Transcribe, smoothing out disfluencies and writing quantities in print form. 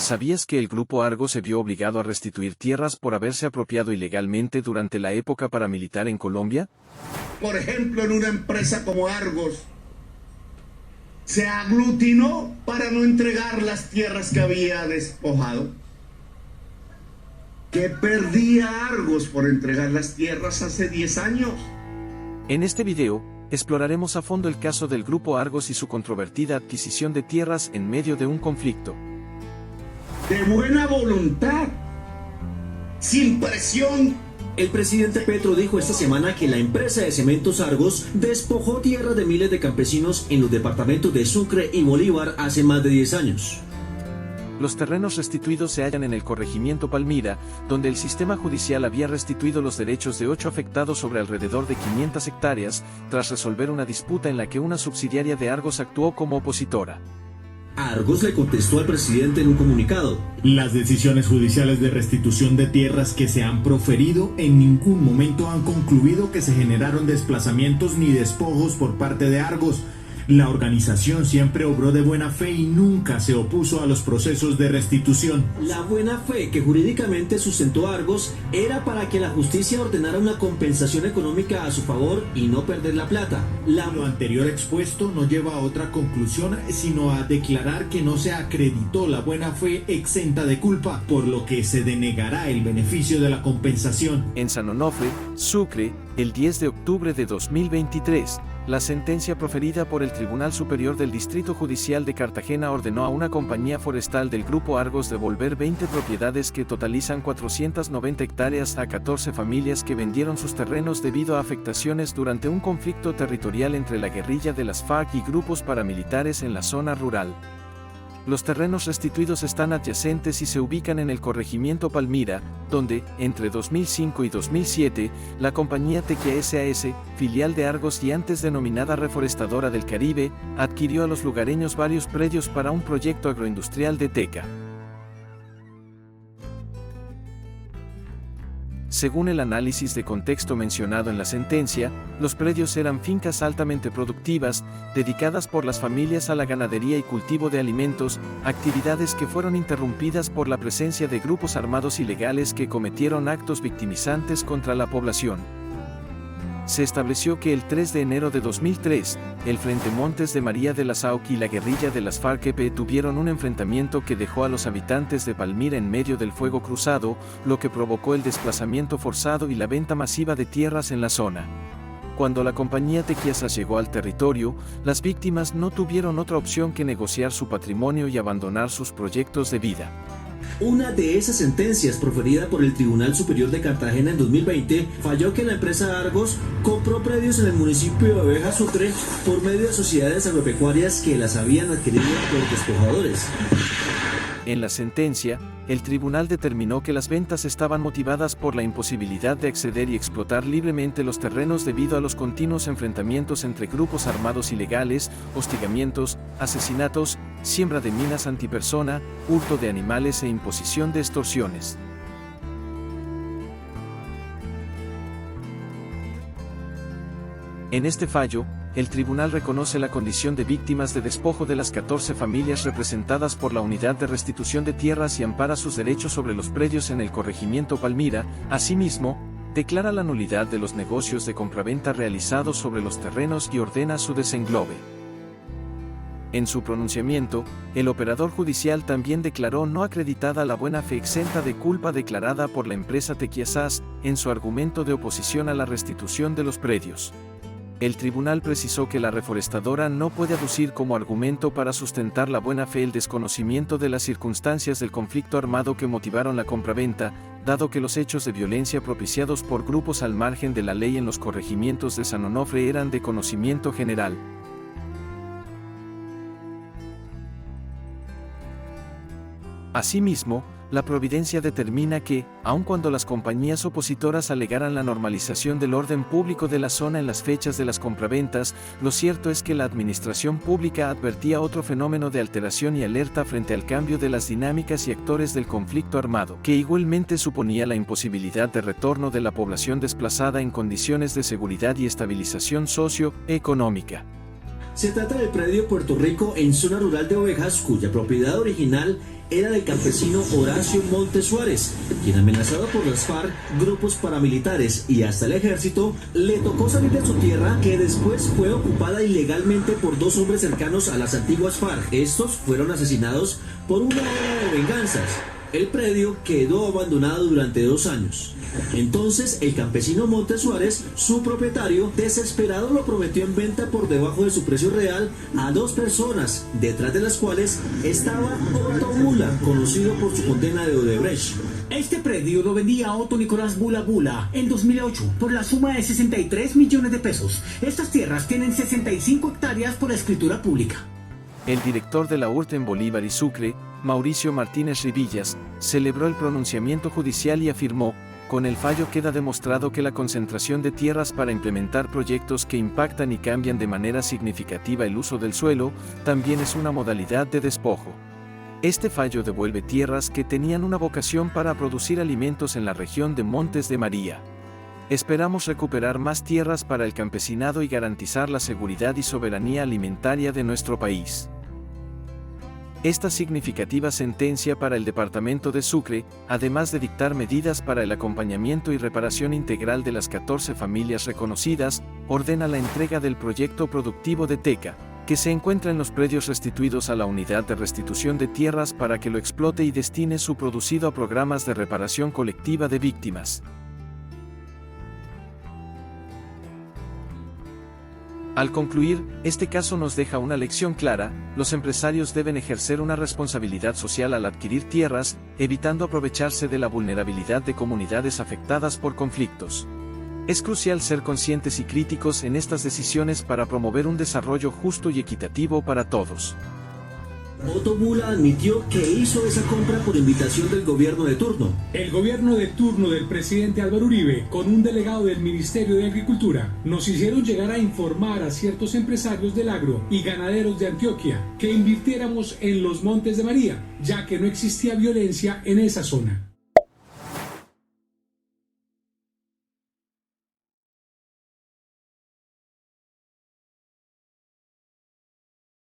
¿Sabías que el Grupo Argos se vio obligado a restituir tierras por haberse apropiado ilegalmente durante la época paramilitar en Colombia? Por ejemplo, en una empresa como Argos, se aglutinó para no entregar las tierras que había despojado. ¿Qué perdía Argos por entregar las tierras hace 10 años? En este video, exploraremos a fondo el caso del Grupo Argos y su controvertida adquisición de tierras en medio de un conflicto. De buena voluntad, sin presión. El presidente Petro dijo esta semana que la empresa de cementos Argos despojó tierras de miles de campesinos en los departamentos de Sucre y Bolívar hace más de 10 años. Los terrenos restituidos se hallan en el corregimiento Palmira, donde el sistema judicial había restituido los derechos de 8 afectados sobre alrededor de 500 hectáreas, tras resolver una disputa en la que una subsidiaria de Argos actuó como opositora. Argos le contestó al presidente en un comunicado: las decisiones judiciales de restitución de tierras que se han proferido en ningún momento han concluido que se generaron desplazamientos ni despojos por parte de Argos. La organización siempre obró de buena fe y nunca se opuso a los procesos de restitución. La buena fe que jurídicamente sustentó Argos era para que la justicia ordenara una compensación económica a su favor y no perder la plata. Lo anterior expuesto no lleva a otra conclusión sino a declarar que no se acreditó la buena fe exenta de culpa, por lo que se denegará el beneficio de la compensación. En San Onofre, Sucre, el 10 de octubre de 2023, la sentencia proferida por el Tribunal Superior del Distrito Judicial de Cartagena ordenó a una compañía forestal del Grupo Argos devolver 20 propiedades que totalizan 490 hectáreas a 14 familias que vendieron sus terrenos debido a afectaciones durante un conflicto territorial entre la guerrilla de las FARC y grupos paramilitares en la zona rural. Los terrenos restituidos están adyacentes y se ubican en el corregimiento Palmira, donde, entre 2005 y 2007, la compañía Tequia SAS, filial de Argos y antes denominada Reforestadora del Caribe, adquirió a los lugareños varios predios para un proyecto agroindustrial de teca. Según el análisis de contexto mencionado en la sentencia, los predios eran fincas altamente productivas, dedicadas por las familias a la ganadería y cultivo de alimentos, actividades que fueron interrumpidas por la presencia de grupos armados ilegales que cometieron actos victimizantes contra la población. Se estableció que el 3 de enero de 2003, el Frente Montes de María de la Sauc y la guerrilla de las FARC-EP tuvieron un enfrentamiento que dejó a los habitantes de Palmira en medio del fuego cruzado, lo que provocó el desplazamiento forzado y la venta masiva de tierras en la zona. Cuando la compañía Tequia SAS llegó al territorio, las víctimas no tuvieron otra opción que negociar su patrimonio y abandonar sus proyectos de vida. Una de esas sentencias proferida por el Tribunal Superior de Cartagena en 2020 falló que la empresa Argos compró predios en el municipio de Oveja, Sucre, por medio de sociedades agropecuarias que las habían adquirido por despojadores. En la sentencia, el tribunal determinó que las ventas estaban motivadas por la imposibilidad de acceder y explotar libremente los terrenos debido a los continuos enfrentamientos entre grupos armados ilegales, hostigamientos, asesinatos, siembra de minas antipersona, hurto de animales e imposición de extorsiones. En este fallo, el tribunal reconoce la condición de víctimas de despojo de las 14 familias representadas por la Unidad de Restitución de Tierras y ampara sus derechos sobre los predios en el corregimiento Palmira. Asimismo, declara la nulidad de los negocios de compraventa realizados sobre los terrenos y ordena su desenglobe. En su pronunciamiento, el operador judicial también declaró no acreditada la buena fe exenta de culpa declarada por la empresa Tequia SAS en su argumento de oposición a la restitución de los predios. El tribunal precisó que la reforestadora no puede aducir como argumento para sustentar la buena fe el desconocimiento de las circunstancias del conflicto armado que motivaron la compraventa, dado que los hechos de violencia propiciados por grupos al margen de la ley en los corregimientos de San Onofre eran de conocimiento general. Asimismo, la providencia determina que, aun cuando las compañías opositoras alegaran la normalización del orden público de la zona en las fechas de las compraventas, lo cierto es que la administración pública advertía otro fenómeno de alteración y alerta frente al cambio de las dinámicas y actores del conflicto armado, que igualmente suponía la imposibilidad de retorno de la población desplazada en condiciones de seguridad y estabilización socioeconómica. Se trata del predio Puerto Rico en zona rural de Ovejas, cuya propiedad original era del campesino Horacio Montes Suárez, quien, amenazado por las FARC, grupos paramilitares y hasta el ejército, le tocó salir de su tierra, que después fue ocupada ilegalmente por dos hombres cercanos a las antiguas FARC. Estos fueron asesinados por una ola de venganzas. El predio quedó abandonado durante 2 años. Entonces, el campesino Montes Suárez, su propietario, desesperado, lo prometió en venta por debajo de su precio real a 2 personas, detrás de las cuales estaba Otto Bula, conocido por su condena de Odebrecht. Este predio lo vendía Otto Nicolás Bula en 2008 por la suma de 63 millones de pesos. Estas tierras tienen 65 hectáreas por escritura pública. El director de la URT en Bolívar y Sucre, Mauricio Martínez Rivillas, celebró el pronunciamiento judicial y afirmó: con el fallo queda demostrado que la concentración de tierras para implementar proyectos que impactan y cambian de manera significativa el uso del suelo, también es una modalidad de despojo. Este fallo devuelve tierras que tenían una vocación para producir alimentos en la región de Montes de María. Esperamos recuperar más tierras para el campesinado y garantizar la seguridad y soberanía alimentaria de nuestro país. Esta significativa sentencia para el departamento de Sucre, además de dictar medidas para el acompañamiento y reparación integral de las 14 familias reconocidas, ordena la entrega del proyecto productivo de Teca, que se encuentra en los predios restituidos a la Unidad de Restitución de Tierras para que lo explote y destine su producido a programas de reparación colectiva de víctimas. Al concluir, este caso nos deja una lección clara: los empresarios deben ejercer una responsabilidad social al adquirir tierras, evitando aprovecharse de la vulnerabilidad de comunidades afectadas por conflictos. Es crucial ser conscientes y críticos en estas decisiones para promover un desarrollo justo y equitativo para todos. Otto Bula admitió que hizo esa compra por invitación del gobierno de turno. El gobierno de turno del presidente Álvaro Uribe, con un delegado del Ministerio de Agricultura, nos hicieron llegar a informar a ciertos empresarios del agro y ganaderos de Antioquia que invirtiéramos en los Montes de María, ya que no existía violencia en esa zona.